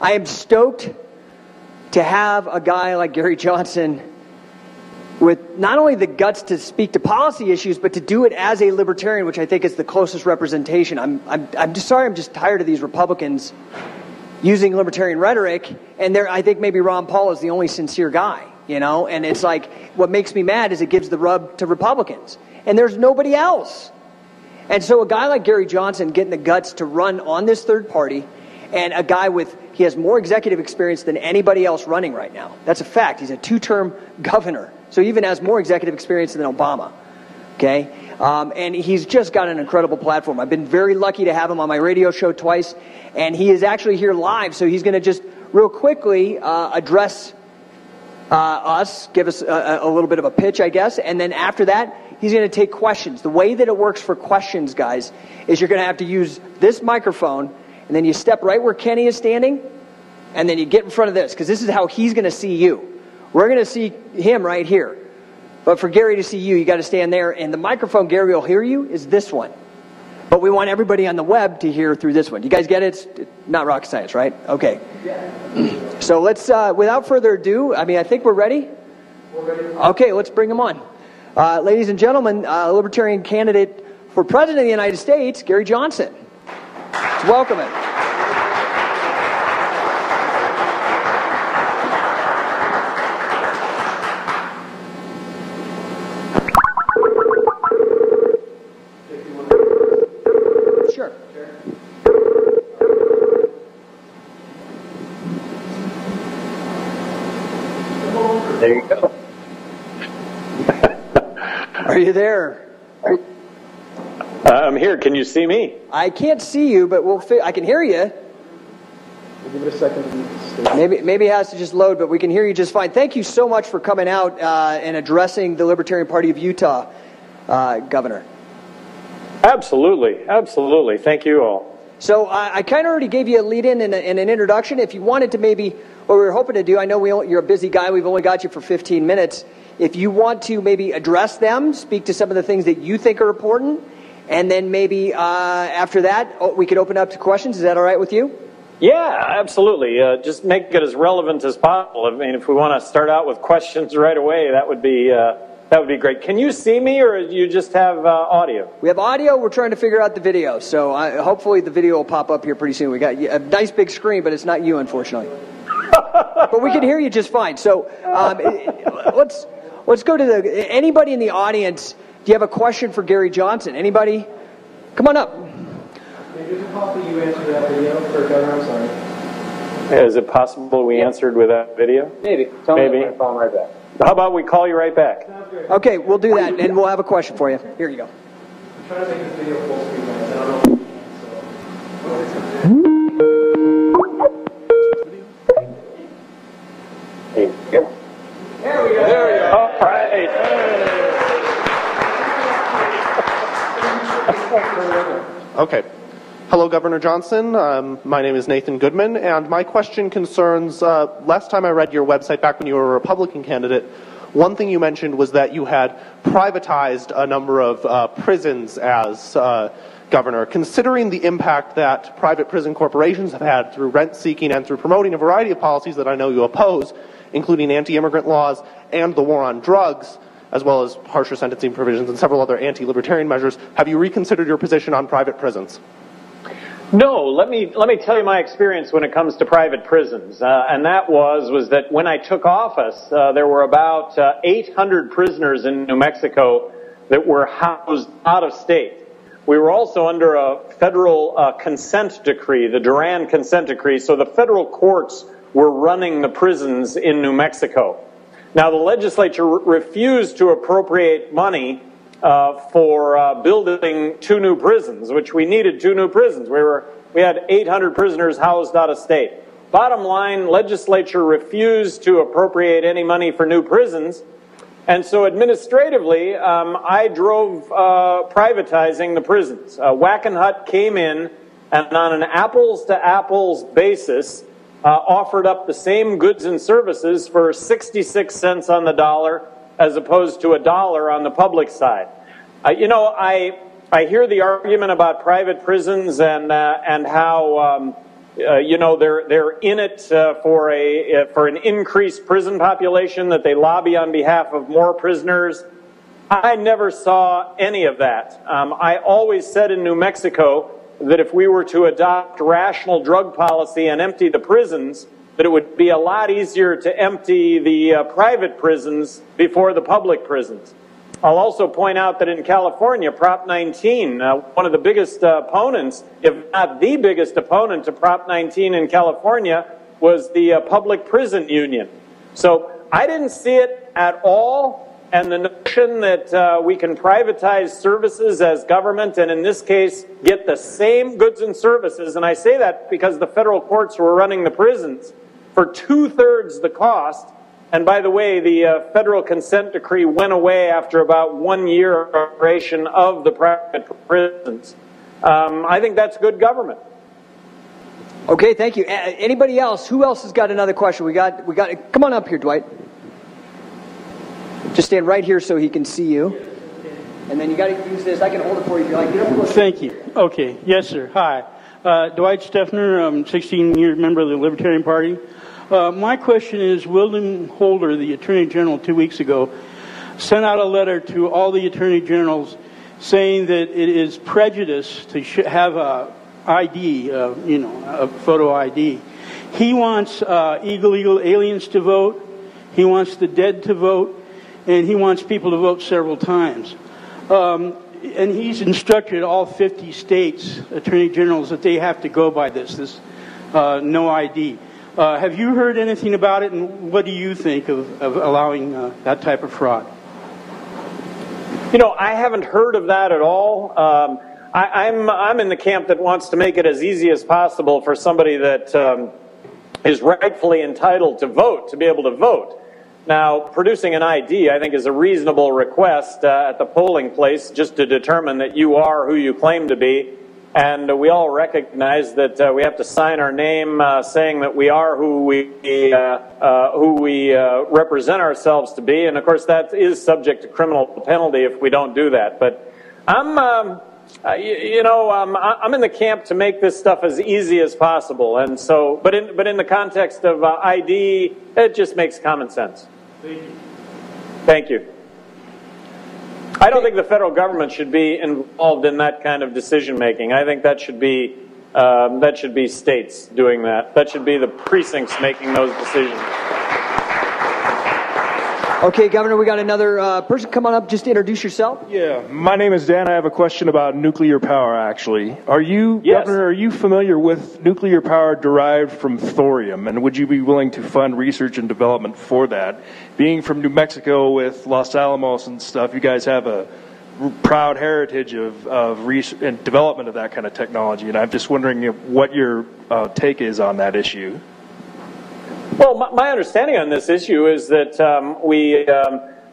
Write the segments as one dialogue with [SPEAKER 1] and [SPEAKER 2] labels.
[SPEAKER 1] I am stoked to have a guy like Gary Johnson with not only the guts to speak to policy issues, but to do it as a libertarian, which I think is the closest representation. I'm just sorry, I'm just tired of these Republicans using libertarian rhetoric, and I think maybe Ron Paul is the only sincere guy, you know? And it's like, what makes me mad is it gives the rub to Republicans, and there's nobody else. And so a guy like Gary Johnson getting the guts to run on this third party, and a guy he has more executive experience than anybody else running right now. That's a fact. He's a 2-term governor. So he even has more executive experience than Obama. Okay? And he's just got an incredible platform. I've been very lucky to have him on my radio show twice. And he is actually here live. So he's going to just real quickly address us, give us a little bit of a pitch, I guess. And then after that, he's going to take questions. The way that it works for questions, guys, is you're going to have to use this microphone. And then you step right where Kenny is standing. And then you get in front of this. Because this is how he's going to see you. We're going to see him right here. But for Gary to see you, you got to stand there. And the microphone Gary will hear you is this one. But we want everybody on the web to hear through this one. You guys get it? It's not rocket science, right? Okay. Yeah. So let's, without further ado, I think we're ready? We're ready. Okay, let's bring him on. Ladies and gentlemen, Libertarian candidate for President of the United States, Gary Johnson. Let's welcome him.
[SPEAKER 2] There you go.
[SPEAKER 1] Are you there?
[SPEAKER 2] I'm here. Can you see me?
[SPEAKER 1] I can't see you, but I can hear you.
[SPEAKER 3] We'll give it a second.
[SPEAKER 1] Maybe it has to just load, but we can hear you just fine. Thank you so much for coming out and addressing the Libertarian Party of Utah, Governor.
[SPEAKER 2] Absolutely. Absolutely. Thank you all.
[SPEAKER 1] So I kind of already gave you a lead-in and an introduction. If you wanted to maybe, what we were hoping to do, I know you're a busy guy. We've only got you for 15 minutes. If you want to maybe address them, speak to some of the things that you think are important, and then maybe after that, we could open up to questions. Is that all right with you?
[SPEAKER 2] Yeah, absolutely. Just make it as relevant as possible. I mean, if we want to start out with questions right away, that would be great. Can you see me, or do you just have audio?
[SPEAKER 1] We have audio. We're trying to figure out the video. So hopefully the video will pop up here pretty soon. We got a nice big screen, but it's not you, unfortunately. But we can hear you just fine. So let's go to anybody in the audience. Do you have a question for Gary Johnson? Anybody? Come on up.
[SPEAKER 3] Is it possible you answered that video for Governor? I'm sorry.
[SPEAKER 2] Is it possible we answered with that video?
[SPEAKER 3] Maybe. Tell me I'm going to call him right back.
[SPEAKER 2] How about we call you right back?
[SPEAKER 1] Okay, we'll do that, and we'll have a question for you. Here you go.
[SPEAKER 3] I'm trying to make this video full screen, guys. I don't know if you can,
[SPEAKER 2] There you go.
[SPEAKER 3] There we go.
[SPEAKER 2] There we go. All right.
[SPEAKER 4] Okay. Hello, Governor Johnson. My name is Nathan Goodman, and my question concerns, last time I read your website back when you were a Republican candidate, one thing you mentioned was that you had privatized a number of prisons as governor. Considering the impact that private prison corporations have had through rent-seeking and through promoting a variety of policies that I know you oppose, including anti-immigrant laws and the war on drugs, as well as harsher sentencing provisions and several other anti-libertarian measures, have you reconsidered your position on private prisons?
[SPEAKER 2] No, let me tell you my experience when it comes to private prisons, and that was that when I took office, there were about 800 prisoners in New Mexico that were housed out of state. We were also under a federal consent decree, the Duran consent decree, so the federal courts were running the prisons in New Mexico. Now, the legislature refused to appropriate money for building 2 new prisons, which we needed 2 new prisons. We had 800 prisoners housed out of state. Bottom line, legislature refused to appropriate any money for new prisons, and so administratively, I drove privatizing the prisons. Wackenhut came in and on an apples-to-apples basis offered up the same goods and services for 66 cents on the dollar as opposed to $1 on the public side. I hear the argument about private prisons and how You know, they're in it for an increased prison population, that they lobby on behalf of more prisoners. I never saw any of that. I always said in New Mexico that if we were to adopt rational drug policy and empty the prisons, that it would be a lot easier to empty the private prisons before the public prisons. I'll also point out that in California, Prop 19, one of the biggest opponents, if not the biggest opponent to Prop 19 in California, was the Public Prison Union. So I didn't see it at all. And the notion that we can privatize services as government, and in this case, get the same goods and services, and I say that because the federal courts were running the prisons for 2/3 the cost. And by the way, the federal consent decree went away after about 1 year of operation of the private prisons. I think that's good government.
[SPEAKER 1] Okay, thank you. Anybody else? Who else has got another question? We got. Come on up here, Dwight. Just stand right here so he can see you. And then you got to use this. I can hold it for you if you like. Get up close.
[SPEAKER 5] Thank you. Okay. Yes, sir. Hi. Dwight Steffner. I'm 16-year member of the Libertarian Party. My question is, William Holder, the Attorney General 2 weeks ago, sent out a letter to all the Attorney Generals saying that it is prejudice to have a ID, a photo ID. He wants illegal aliens to vote. He wants the dead to vote. And he wants people to vote several times. And he's instructed all 50 states, attorney generals, that they have to go by this no ID. Have you heard anything about it, and what do you think of allowing that type of fraud?
[SPEAKER 2] You know, I haven't heard of that at all. I'm in the camp that wants to make it as easy as possible for somebody that is rightfully entitled to vote, to be able to vote. Now, producing an ID, I think, is a reasonable request at the polling place just to determine that you are who you claim to be. And we all recognize that we have to sign our name saying that we are who we represent ourselves to be. And, of course, that is subject to criminal penalty if we don't do that. But I'm in the camp to make this stuff as easy as possible. And so, but in the context of ID, it just makes common sense.
[SPEAKER 5] Thank you.
[SPEAKER 2] Thank you. I don't think the federal government should be involved in that kind of decision making. I think that should be states doing that. That should be the precincts making those decisions.
[SPEAKER 1] Okay, Governor, we got another person. Come on up. Just introduce yourself.
[SPEAKER 6] Yeah, my name is Dan. I have a question about nuclear power, actually.
[SPEAKER 2] Yes.
[SPEAKER 6] Governor, are you familiar with nuclear power derived from thorium? And would you be willing to fund research and development for that? Being from New Mexico with Los Alamos and stuff, you guys have a proud heritage of research and development of that kind of technology. And I'm just wondering what your take is on that issue.
[SPEAKER 2] Well, my understanding on this issue is that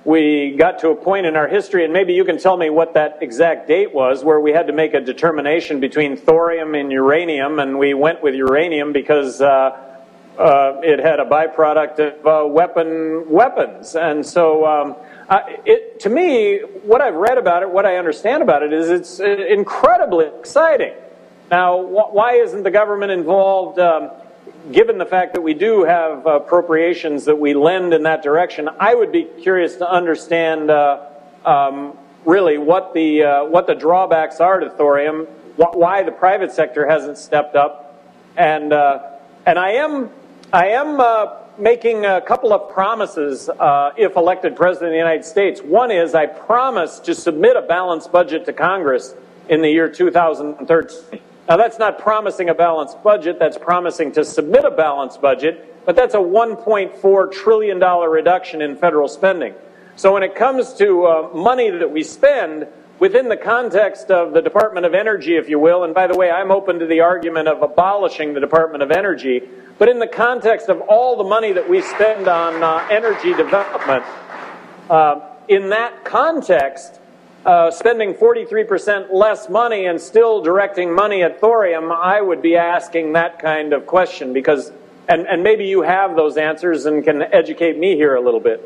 [SPEAKER 2] we got to a point in our history, and maybe you can tell me what that exact date was, where we had to make a determination between thorium and uranium, and we went with uranium because it had a byproduct of weapons. And so to me, what I've read about it, what I understand about it, is it's incredibly exciting. Now, why isn't the government involved? Given the fact that we do have appropriations that we lend in that direction, I would be curious to understand really what the drawbacks are to thorium, why the private sector hasn't stepped up, and I am making a couple of promises if elected president of the United States. One is I promise to submit a balanced budget to Congress in the year 2013. Now, that's not promising a balanced budget. That's promising to submit a balanced budget, but that's a $1.4 trillion reduction in federal spending. So when it comes to money that we spend within the context of the Department of Energy, if you will, and by the way, I'm open to the argument of abolishing the Department of Energy, but in the context of all the money that we spend on energy development, in that context, spending 43% less money and still directing money at thorium, I would be asking that kind of question because, and maybe you have those answers and can educate me here a little bit.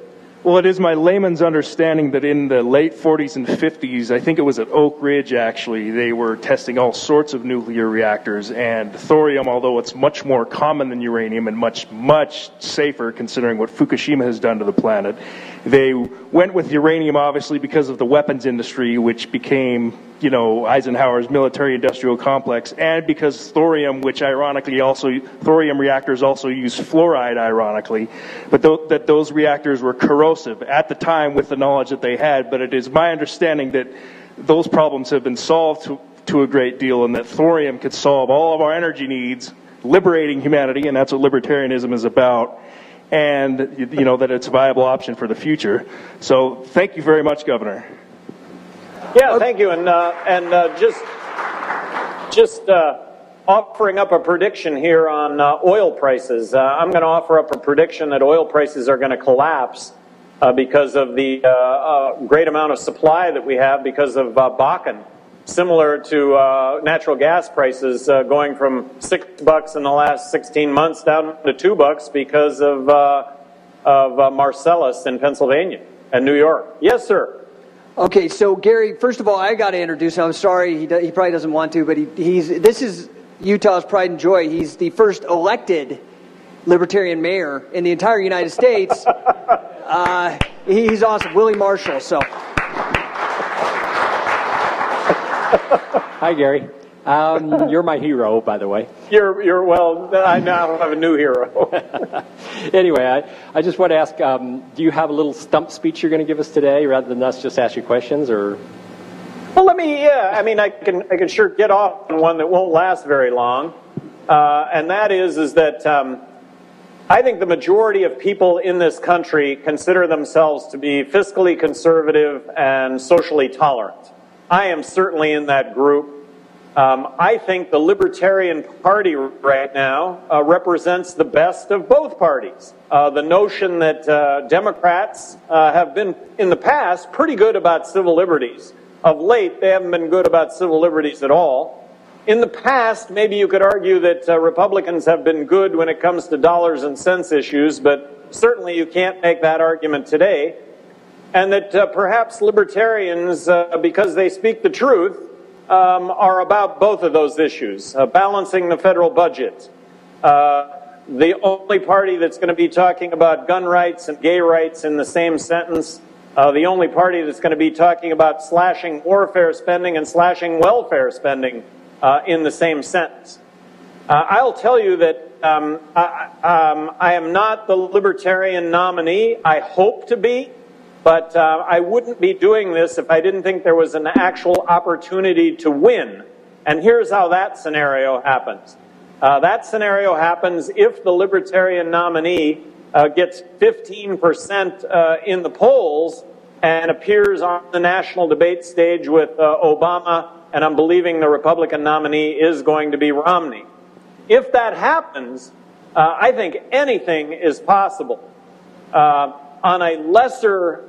[SPEAKER 6] Well, it is my layman's understanding that in the late 40s and 50s, I think it was at Oak Ridge actually, they were testing all sorts of nuclear reactors, and thorium, although it's much more common than uranium and much, much safer considering what Fukushima has done to the planet, they went with uranium obviously because of the weapons industry, which became, you know, Eisenhower's military-industrial complex, and because thorium, which ironically also, thorium reactors also use fluoride, ironically, but that those reactors were corrosive at the time with the knowledge that they had. But it is my understanding that those problems have been solved to a great deal, and that thorium could solve all of our energy needs, liberating humanity, and that's what libertarianism is about, and, you know, that it's a viable option for the future. So thank you very much, Governor.
[SPEAKER 2] Yeah, thank you. And just offering up a prediction here on oil prices. I'm going to offer up a prediction that oil prices are going to collapse because of the great amount of supply that we have because of Bakken. Similar to natural gas prices going from $6 in the last 16 months down to $2 because of Marcellus in Pennsylvania and New York. Yes, sir.
[SPEAKER 1] Okay, so Gary, first of all, I got to introduce him. I'm sorry, he probably doesn't want to, but this is Utah's pride and joy. He's the first elected Libertarian mayor in the entire United States. He's awesome, Willie Marshall. So,
[SPEAKER 7] hi, Gary. You're my hero, by the way.
[SPEAKER 2] Well, I now have a new hero.
[SPEAKER 7] Anyway, I just want to ask, do you have a little stump speech you're going to give us today, rather than us just ask you questions, or?
[SPEAKER 2] Well, I can sure get off on one that won't last very long, and that is that I think the majority of people in this country consider themselves to be fiscally conservative and socially tolerant. I am certainly in that group. I think the Libertarian Party right now represents the best of both parties. The notion that Democrats have been, in the past, pretty good about civil liberties. Of late, they haven't been good about civil liberties at all. In the past, maybe you could argue that Republicans have been good when it comes to dollars and cents issues, but certainly you can't make that argument today. And that perhaps Libertarians, because they speak the truth, are about both of those issues, balancing the federal budget. The only party that's going to be talking about gun rights and gay rights in the same sentence, the only party that's going to be talking about slashing warfare spending and slashing welfare spending in the same sentence. I'll tell you that I am not the Libertarian nominee. I hope to be. But I wouldn't be doing this if I didn't think there was an actual opportunity to win. And here's how that scenario happens. That scenario happens if the Libertarian nominee gets 15% in the polls and appears on the national debate stage with Obama, and I'm believing the Republican nominee is going to be Romney. If that happens, I think anything is possible. On a lesser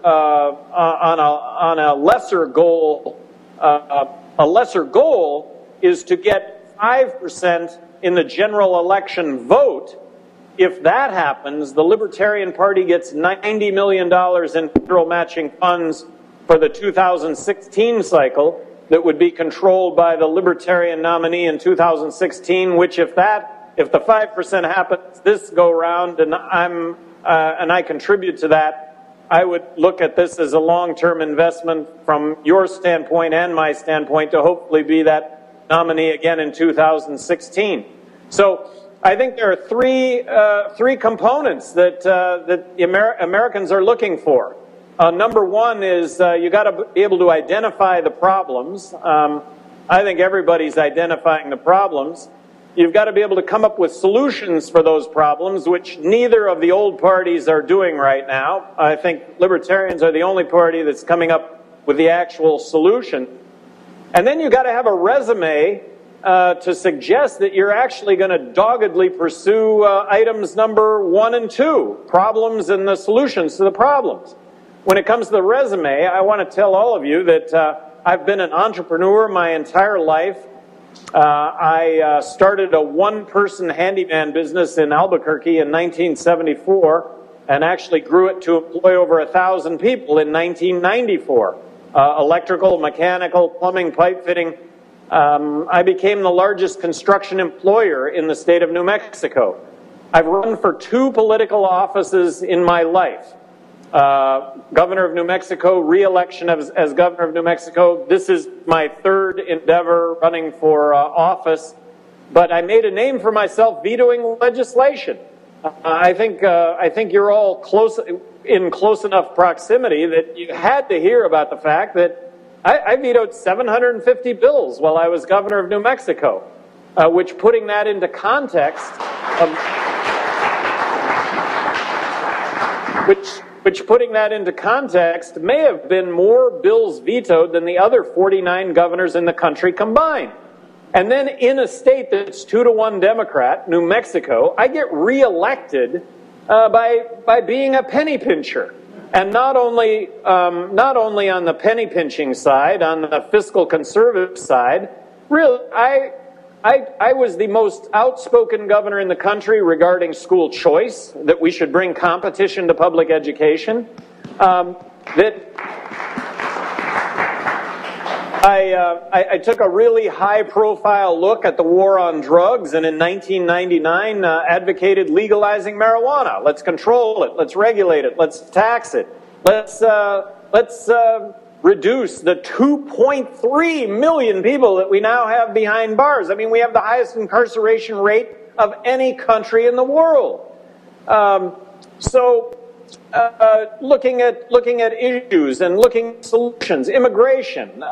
[SPEAKER 2] goal, a lesser goal is to get 5% in the general election vote. If that happens, the Libertarian Party gets $90 million in federal matching funds for the 2016 cycle that would be controlled by the Libertarian nominee in 2016, which if the 5% happens this go round and I contribute to that, I would look at this as a long-term investment from your standpoint and my standpoint to hopefully be that nominee again in 2016. So I think there are three components that Americans are looking for. Number one is you got to be able to identify the problems. I think everybody's identifying the problems. You've got to be able to come up with solutions for those problems, which neither of the old parties are doing right now. I think Libertarians are the only party that's coming up with the actual solution. And then you've got to have a resume to suggest that you're actually going to doggedly pursue items number 1 and 2, problems and the solutions to the problems. When it comes to the resume, I want to tell all of you that I've been an entrepreneur my entire life. I started a one-person handyman business in Albuquerque in 1974. and actually grew it to employ over 1,000 people in 1994. Electrical, mechanical, plumbing, pipe fitting. I became the largest construction employer in the state of New Mexico. I've run for 2 political offices in my life. Governor of New Mexico, re-election as governor of New Mexico. This is my 3rd endeavor running for office, but I made a name for myself vetoing legislation. I think you're all in close enough proximity that you had to hear about the fact that I vetoed 750 bills while I was governor of New Mexico, which putting that into context, which putting that into context may have been more bills vetoed than the other 49 governors in the country combined. And then in a state that's 2-to-1 Democrat, New Mexico, I get reelected by being a penny pincher. And not only on the penny pinching side, on the fiscal conservative side, really, I was the most outspoken governor in the country regarding school choice, that we should bring competition to public education, I took a really high-profile look at the war on drugs, and in 1999 advocated legalizing marijuana. Let's control it. Let's regulate it. Let's tax it. Let's reduce the 2.3 million people that we now have behind bars. I mean, we have the highest incarceration rate of any country in the world. Looking at issues and looking at solutions, immigration.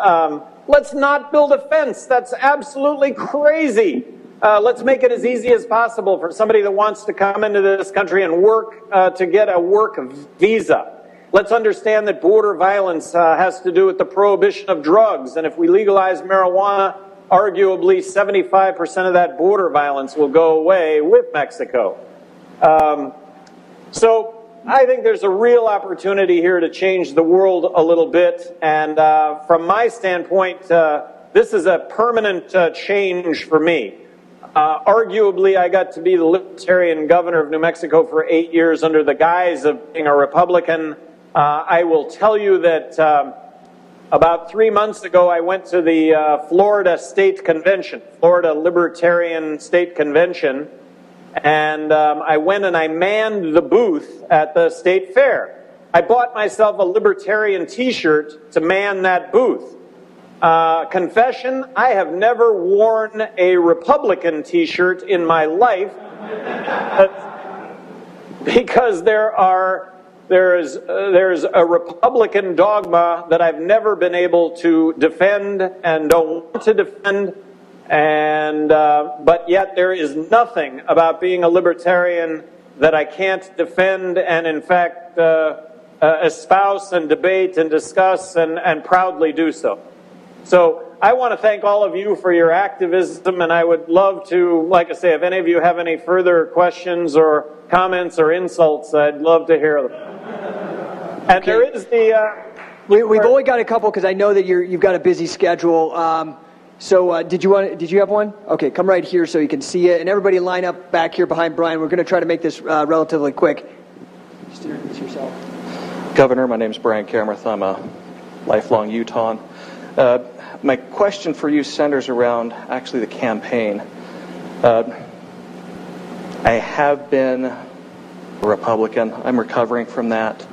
[SPEAKER 2] Let's not build a fence. That's absolutely crazy. Let's make it as easy as possible for somebody that wants to come into this country and work to get a work visa. Let's understand that border violence has to do with the prohibition of drugs, and if we legalize marijuana, arguably 75% of that border violence will go away with Mexico. So I think there's a real opportunity here to change the world a little bit, and from my standpoint, this is a permanent change for me. Arguably, I got to be the Libertarian governor of New Mexico for 8 years under the guise of being a Republican. I will tell you that about 3 months ago, I went to the Florida State Convention, Florida Libertarian State Convention, and I went and I manned the booth at the state fair. I bought myself a Libertarian t-shirt to man that booth. Confession, I have never worn a Republican t-shirt in my life because there's a Republican dogma that I've never been able to defend and don't want to defend. And but yet there is nothing about being a libertarian that I can't defend and in fact espouse and debate and discuss and proudly do so. So I want to thank all of you for your activism, and I would love to, like I say, if any of you have any further questions or comments or insults, I'd love to hear them. And
[SPEAKER 1] okay.
[SPEAKER 2] There is the
[SPEAKER 1] we've only got a couple because I know that you've got a busy schedule. So did you have one? Okay, come right here so you can see it. And everybody line up back here behind Brian. We're going to try to make this relatively quick. Just introduce yourself.
[SPEAKER 8] Governor, my name is Brian Camerth. I'm a lifelong Utahn. My question for you centers around actually the campaign. I have been a Republican. I'm recovering from that.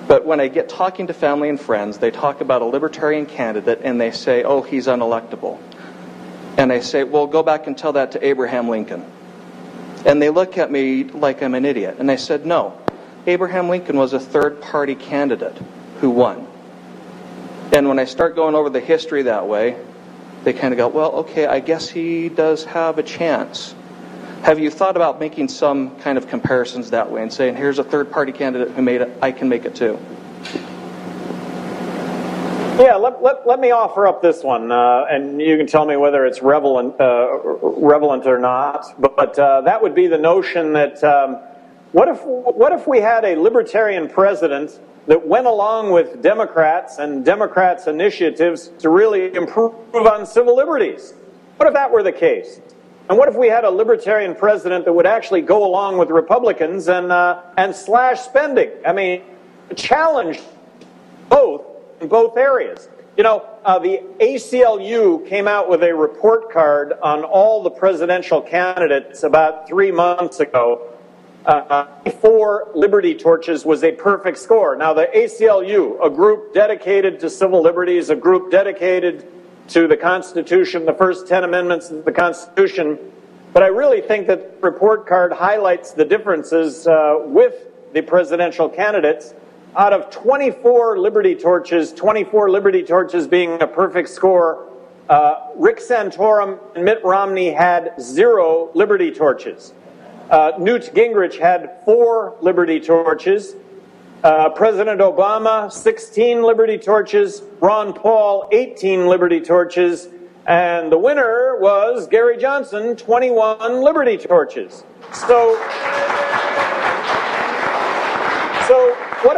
[SPEAKER 8] But when I get talking to family and friends, they talk about a Libertarian candidate and they say, oh, he's unelectable. And I say, well, go back and tell that to Abraham Lincoln. And they look at me like I'm an idiot. And I said, no, Abraham Lincoln was a third-party candidate who won. And when I start going over the history that way, they kind of go, well, okay, I guess he does have a chance. Have you thought about making some kind of comparisons that way and saying, here's a third-party candidate who made it, I can make it too?
[SPEAKER 2] Yeah, let me offer up this one, and you can tell me whether it's relevant or not. But that would be the notion that what if we had a Libertarian president that went along with Democrats and Democrats' initiatives to really improve on civil liberties? What if that were the case? And what if we had a libertarian president that would actually go along with Republicans and slash spending? I mean, challenge both in both areas. You know, the ACLU came out with a report card on all the presidential candidates about 3 months ago. 4 Liberty Torches was a perfect score. Now, the ACLU, a group dedicated to civil liberties, a group dedicated to the Constitution, the first 10 amendments of the Constitution, but I really think that the report card highlights the differences with the presidential candidates. Out of 24 Liberty Torches being a perfect score, Rick Santorum and Mitt Romney had 0 Liberty Torches. Newt Gingrich had 4 Liberty Torches. President Obama, 16 Liberty Torches. Ron Paul, 18 Liberty Torches. And the winner was Gary Johnson, 21 Liberty Torches. So what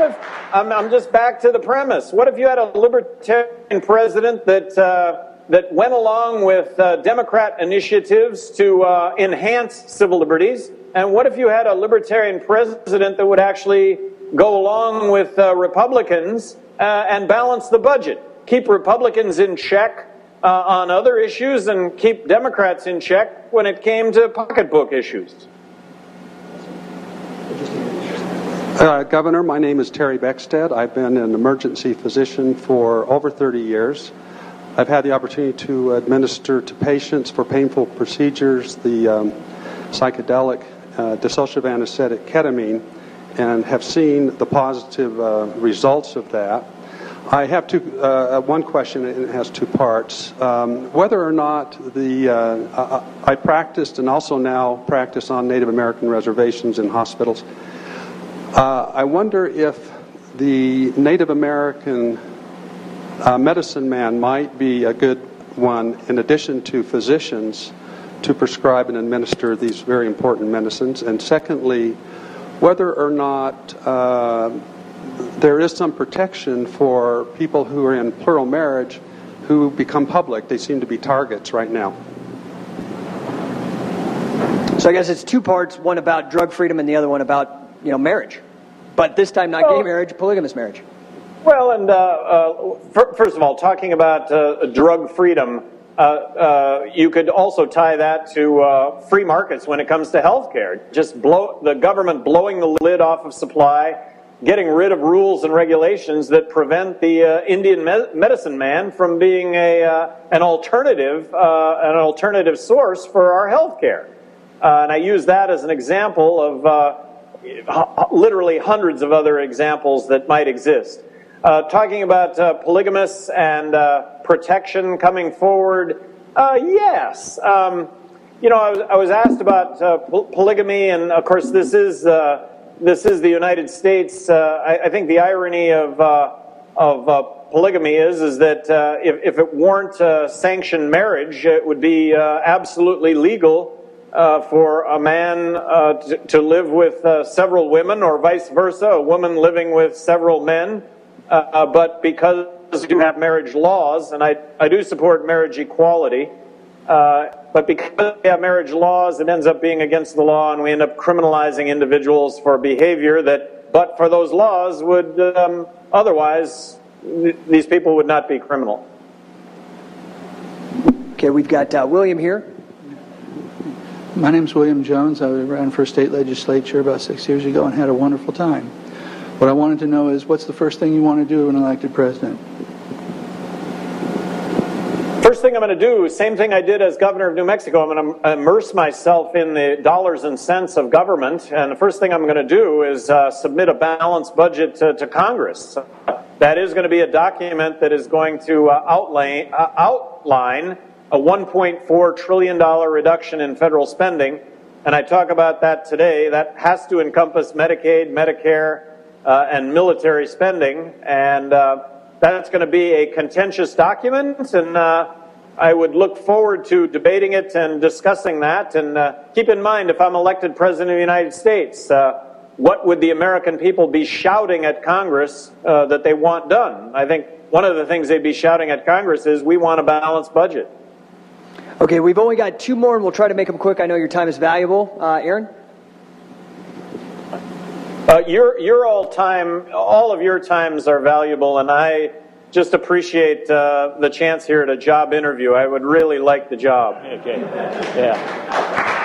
[SPEAKER 2] if I'm just back to the premise. What if you had a libertarian president that went along with Democrat initiatives to enhance civil liberties? And what if you had a libertarian president that would actually go along with Republicans and balance the budget? Keep Republicans in check on other issues and keep Democrats in check when it came to pocketbook issues.
[SPEAKER 9] Governor, my name is Terry Beckstead. I've been an emergency physician for over 30 years. I've had the opportunity to administer to patients for painful procedures the psychedelic dissociative anesthetic ketamine and have seen the positive results of that. I have one question, and it has 2 parts. Whether or not I practiced and also now practice on Native American reservations in hospitals. I wonder if the Native American medicine man might be a good one, in addition to physicians, to prescribe and administer these very important medicines. And secondly, whether or not there is some protection for people who are in plural marriage who become public. They seem to be targets right now.
[SPEAKER 1] So I guess it's 2 parts, one about drug freedom and the other one about marriage. But this time not gay marriage, polygamous marriage.
[SPEAKER 2] Well, and first of all, talking about drug freedom, you could also tie that to free markets when it comes to health care. Just the government blowing the lid off of supply, getting rid of rules and regulations that prevent the Indian medicine man from being an alternative source for our health care. And I use that as an example of literally hundreds of other examples that might exist. Talking about polygamists and protection coming forward, yes. I was asked about polygamy, and of course this is the United States. I think the irony of polygamy is that if it weren't sanctioned marriage, it would be absolutely legal for a man to live with several women, or vice versa, a woman living with several men. But because we do have marriage laws, and I do support marriage equality, but because we have marriage laws, it ends up being against the law, and we end up criminalizing individuals for behavior that, but for those laws, would otherwise, these people would not be criminal.
[SPEAKER 1] Okay, we've got William here.
[SPEAKER 10] My name's William Jones. I ran for state legislature about 6 years ago and had a wonderful time. What I wanted to know is, what's the first thing you want to do when elected president?
[SPEAKER 2] First thing I'm going to do, same thing I did as governor of New Mexico. I'm going to immerse myself in the dollars and cents of government. And the first thing I'm going to do is submit a balanced budget to Congress. That is going to be a document that is going to outline a $1.4 trillion reduction in federal spending. And I talk about that today. That has to encompass Medicaid, Medicare, and military spending. And that's going to be a contentious document. And I would look forward to debating it and discussing that. And keep in mind, if I'm elected president of the United States, what would the American people be shouting at Congress that they want done? I think one of the things they'd be shouting at Congress is, we want a balanced budget.
[SPEAKER 1] Okay, we've only got two more, and we'll try to make them quick. I know your time is valuable. Aaron?
[SPEAKER 2] All of your times are valuable, and I just appreciate the chance here at a job interview. I would really like the job.
[SPEAKER 7] Okay. Yeah.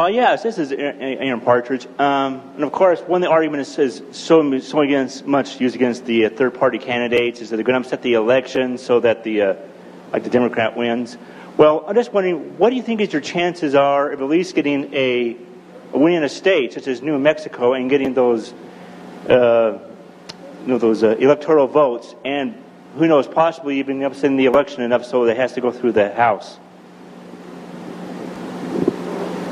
[SPEAKER 11] Yes, this is Aaron Partridge. And of course, one of the arguments is so much used against the third-party candidates is that they're going to upset the election so that the Democrat wins. Well, I'm just wondering, what do you think is your chances are of at least getting a win in a state such as New Mexico and getting those electoral votes, and who knows, possibly even upsetting the election enough so that it has to go through the House?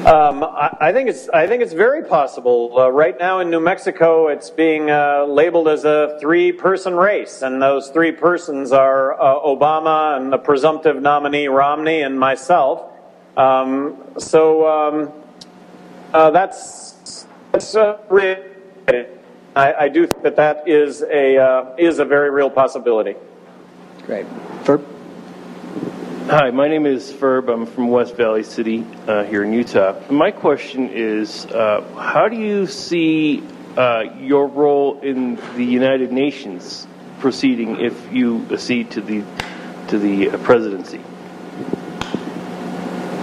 [SPEAKER 2] I think it's very possible. Right now in New Mexico, it's being labeled as a three-person race, and those three persons are Obama and the presumptive nominee Romney and myself. That's really. I do think that is a very real possibility.
[SPEAKER 1] Great. Ferb?
[SPEAKER 12] Hi, my name is Ferb. I'm from West Valley City here in Utah. My question is, how do you see your role in the United Nations proceeding if you accede to the presidency?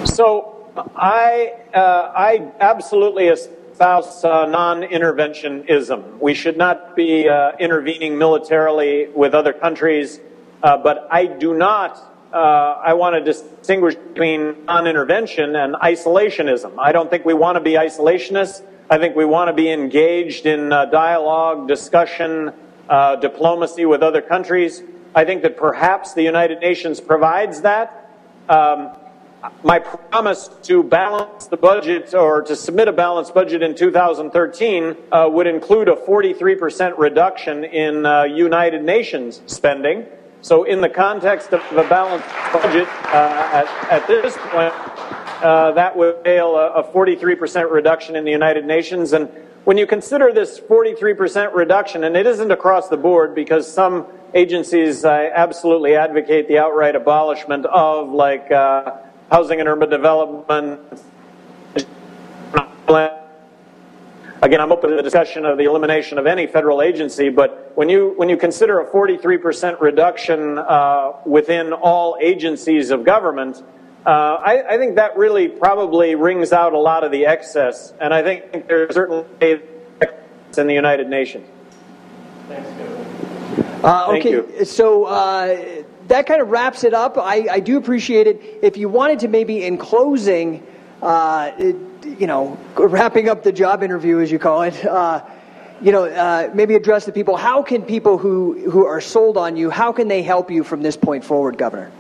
[SPEAKER 2] So I absolutely espouse non-interventionism. We should not be intervening militarily with other countries, but I do not. I want to distinguish between non-intervention and isolationism. I don't think we want to be isolationists. I think we want to be engaged in dialogue, discussion, diplomacy with other countries. I think that perhaps the United Nations provides that. My promise to balance the budget, or to submit a balanced budget in 2013, would include a 43% reduction in United Nations spending. So in the context of a balanced budget, at this point, that would entail a 43% reduction in the United Nations. And when you consider this 43% reduction, and it isn't across the board, because some agencies absolutely advocate the outright abolishment of, like housing and urban development. Again, I'm open to the discussion of the elimination of any federal agency, but when you consider a 43% reduction within all agencies of government, I think that really probably wrings out a lot of the excess, and I think there's certainly excess in the United Nations.
[SPEAKER 1] Thanks,
[SPEAKER 2] Thank you.
[SPEAKER 1] So that kind of wraps it up. I do appreciate it. If you wanted to maybe in closing, wrapping up the job interview, as you call it, maybe address the people. How can people who are sold on you, how can they help you from this point forward, Governor?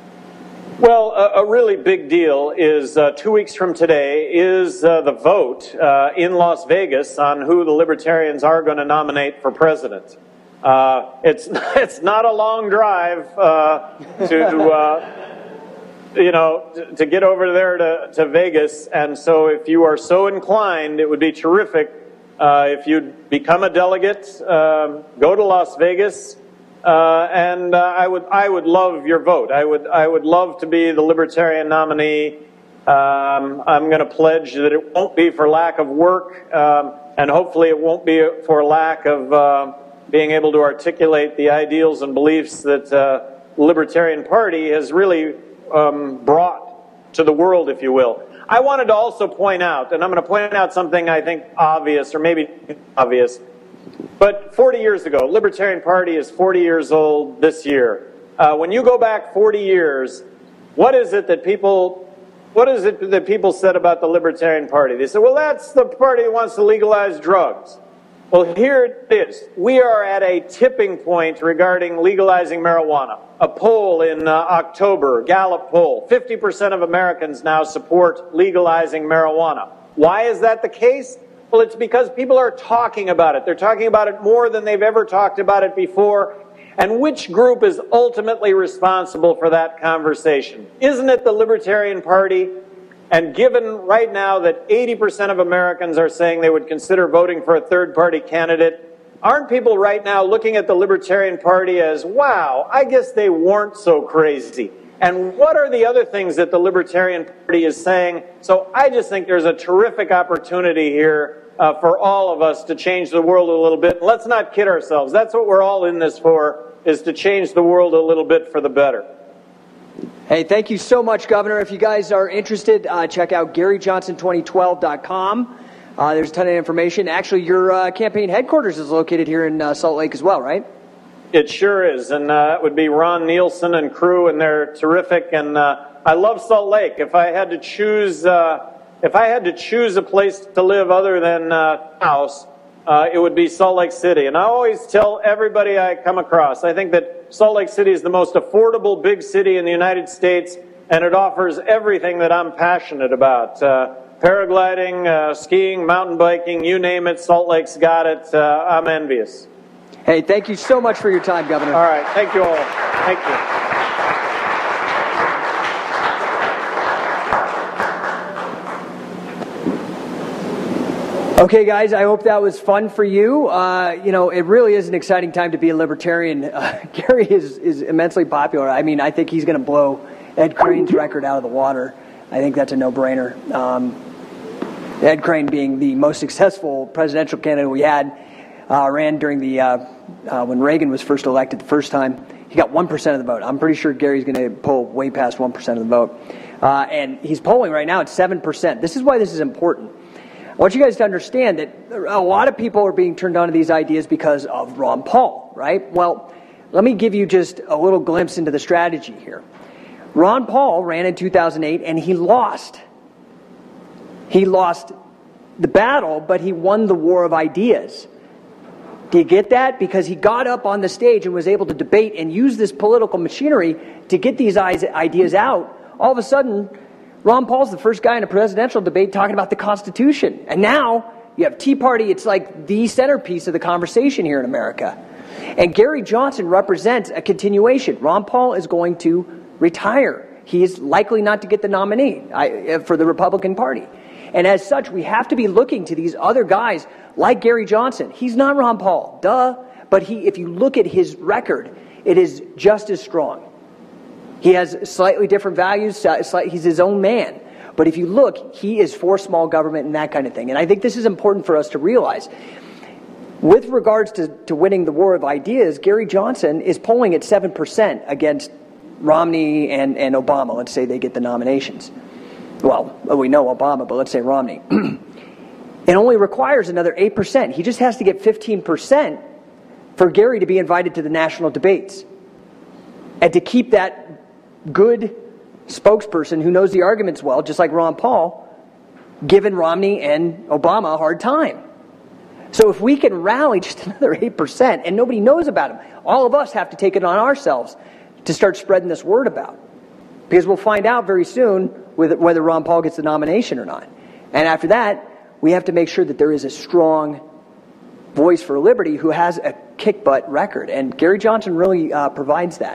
[SPEAKER 2] Well, a really big deal is 2 weeks from today is the vote in Las Vegas on who the Libertarians are going to nominate for president. It's not a long drive to get over there to Vegas, and so if you are so inclined, it would be terrific if you'd become a delegate, go to Las Vegas, and I would love your vote. I would love to be the Libertarian nominee. I'm going to pledge that it won't be for lack of work, and hopefully it won't be for lack of being able to articulate the ideals and beliefs that the Libertarian Party has really brought to the world, if you will. I wanted to also point out, and I'm going to point out something I think obvious, or maybe obvious, but 40 years ago, Libertarian Party is 40 years old this year. When you go back 40 years, what is it that people said about the Libertarian Party? They said, well, that's the party that wants to legalize drugs. Well, here it is. We are at a tipping point regarding legalizing marijuana. A poll in October, Gallup poll, 50% of Americans now support legalizing marijuana. Why is that the case? Well, it's because people are talking about it. They're talking about it more than they've ever talked about it before. And which group is ultimately responsible for that conversation? Isn't it the Libertarian Party? And given right now that 80% of Americans are saying they would consider voting for a third-party candidate, aren't people right now looking at the Libertarian Party as, wow, I guess they weren't so crazy? And what are the other things that the Libertarian Party is saying? So I just think there's a terrific opportunity here for all of us to change the world a little bit. And let's not kid ourselves. That's what we're all in this for, is to change the world a little bit for the better.
[SPEAKER 1] Hey, thank you so much, Governor. If you guys are interested, check out GaryJohnson2012.com. There's a ton of information. Actually, your campaign headquarters is located here in Salt Lake as well, right?
[SPEAKER 2] It sure is, and it would be Ron Nielsen and crew, and they're terrific. And I love Salt Lake. If I had to choose a place to live other than house, it would be Salt Lake City. And I always tell everybody I come across, I think that Salt Lake City is the most affordable big city in the United States, and it offers everything that I'm passionate about. Paragliding, skiing, mountain biking, you name it, Salt Lake's got it. I'm envious.
[SPEAKER 1] Hey, thank you so much for your time, Governor.
[SPEAKER 2] All right, thank you all. Thank you.
[SPEAKER 1] Okay, guys, I hope that was fun for you. You know, it really is an exciting time to be a Libertarian. Gary is immensely popular. I mean, I think he's going to blow Ed Crane's record out of the water. I think that's a no-brainer. Ed Crane being the most successful presidential candidate we had, ran during the when Reagan was first elected the first time. He got 1% of the vote. I'm pretty sure Gary's going to pull way past 1% of the vote. And he's polling right now at 7%. This is why this is important. I want you guys to understand that a lot of people are being turned on to these ideas because of Ron Paul, right? Well, let me give you just a little glimpse into the strategy here. Ron Paul ran in 2008 and he lost. He lost the battle, but he won the war of ideas. Do you get that? Because he got up on the stage and was able to debate and use this political machinery to get these ideas out. All of a sudden, Ron Paul's the first guy in a presidential debate talking about the Constitution. And now you have Tea Party. It's like the centerpiece of the conversation here in America. And Gary Johnson represents a continuation. Ron Paul is going to retire. He is likely not to get the nominee for the Republican Party. And as such, we have to be looking to these other guys like Gary Johnson. He's not Ron Paul, duh. But if you look at his record, it is just as strong. He has slightly different values. He's his own man. But if you look, he is for small government and that kind of thing. And I think this is important for us to realize. With regards to winning the war of ideas, Gary Johnson is polling at 7% against Romney and Obama. Let's say they get the nominations. Well, we know Obama, but let's say Romney. It only requires another 8%. He just has to get 15% for Gary to be invited to the national debates. And to keep that good spokesperson who knows the arguments well, just like Ron Paul, giving Romney and Obama a hard time. So if we can rally just another 8%, and nobody knows about him, all of us have to take it on ourselves to start spreading this word about. Because we'll find out very soon whether Ron Paul gets the nomination or not. And after that, we have to make sure that there is a strong voice for liberty who has a kick-butt record. And Gary Johnson really provides that.